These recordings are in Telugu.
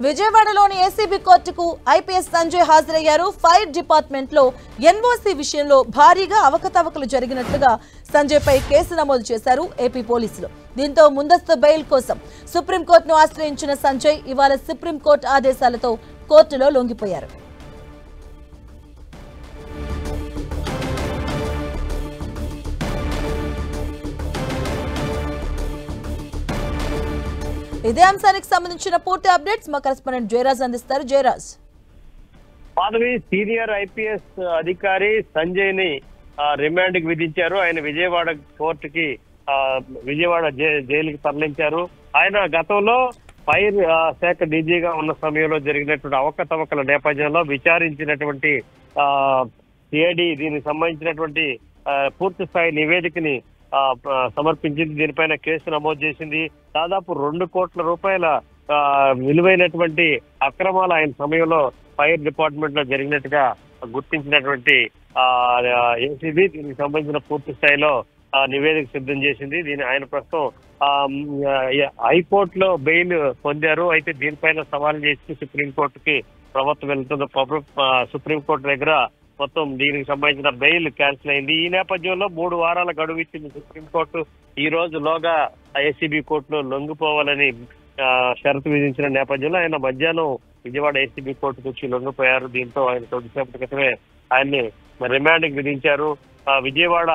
విజయవాడలోని ఏసీబీ కోర్టుకు ఐపీఎస్ సంజయ్ హాజరయ్యారు. ఫైర్ డిపార్ట్మెంట్ లో ఎన్ఓసీ విషయంలో భారీగా అవకతవకలు జరిగినట్లుగా సంజయ్ పై కేసు నమోదు చేశారు ఏపీ పోలీసులు. దీంతో ముందస్తు బెయిల్ కోసం సుప్రీంకోర్టును ఆశ్రయించిన సంజయ్ ఇవాళ సుప్రీంకోర్టు ఆదేశాలతో కోర్టులో లొంగిపోయారు. ఇదే అంశానికి సంబంధించిన పూర్తి అప్డేట్స్ మా కరెస్పాండెంట్ జయరాజ్ అందిస్తారు. జయరాజ్, మాధవి సీనియర్ ఐపీఎస్ అధికారి సంజయ్ ని రిమాండ్ కి విధించారు. ఆయన విజయవాడ కోర్టుకి విజయవాడ జైలుకి తరలించారు. ఆయన గతంలో ఫైర్ శాఖ డీజీగా ఉన్న సమయంలో జరిగినటువంటి అవకతవకల నేపథ్యంలో విచారించినటువంటి సిఐడి దీనికి సంబంధించినటువంటి పూర్తి స్థాయి నివేదికని సమర్పించింది. దీనిపైన కేసు నమోదు చేసింది. దాదాపు 2 కోట్ల రూపాయల విలువైనటువంటి అక్రమాలు ఆయన సమయంలో ఫైర్ డిపార్ట్మెంట్ లో జరిగినట్టుగా గుర్తించినటువంటి ఏసీబీ దీనికి సంబంధించిన పూర్తి స్థాయిలో నివేదిక సిద్ధం చేసింది. ఆయన ప్రస్తుతం హైకోర్టులో బెయిల్ పొందారు. అయితే దీనిపైన సవాల్ చేసి సుప్రీంకోర్టుకి ప్రభుత్వం వెళ్తుంది. సుప్రీంకోర్టు దగ్గర మొత్తం దీనికి సంబంధించిన బెయిల్ క్యాన్సిల్ అయింది. ఈ నేపథ్యంలో 3 వారాల గడువు ఇచ్చింది సుప్రీంకోర్టు. ఈ రోజులోగా ఏసీబీ కోర్టులో లొంగిపోవాలని షరతు విధించిన నేపథ్యంలో ఆయన మధ్యాహ్నం విజయవాడ ఏసీబీ కోర్టుకు వచ్చి లొంగిపోయారు. దీంతో ఆయన కొద్దిసేపటి క్రితమే ఆయన్ని రిమాండ్ కి విధించారు. విజయవాడ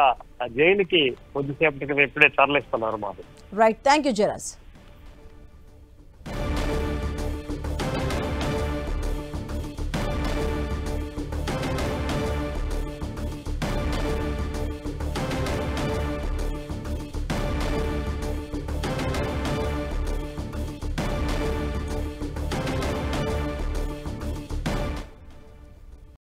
జైలుకి కొద్దిసేపటి క్రితం ఇప్పుడే తరలిస్తున్నారు. మాకు రైట్, థ్యాంక్ యూ జయరాజ్.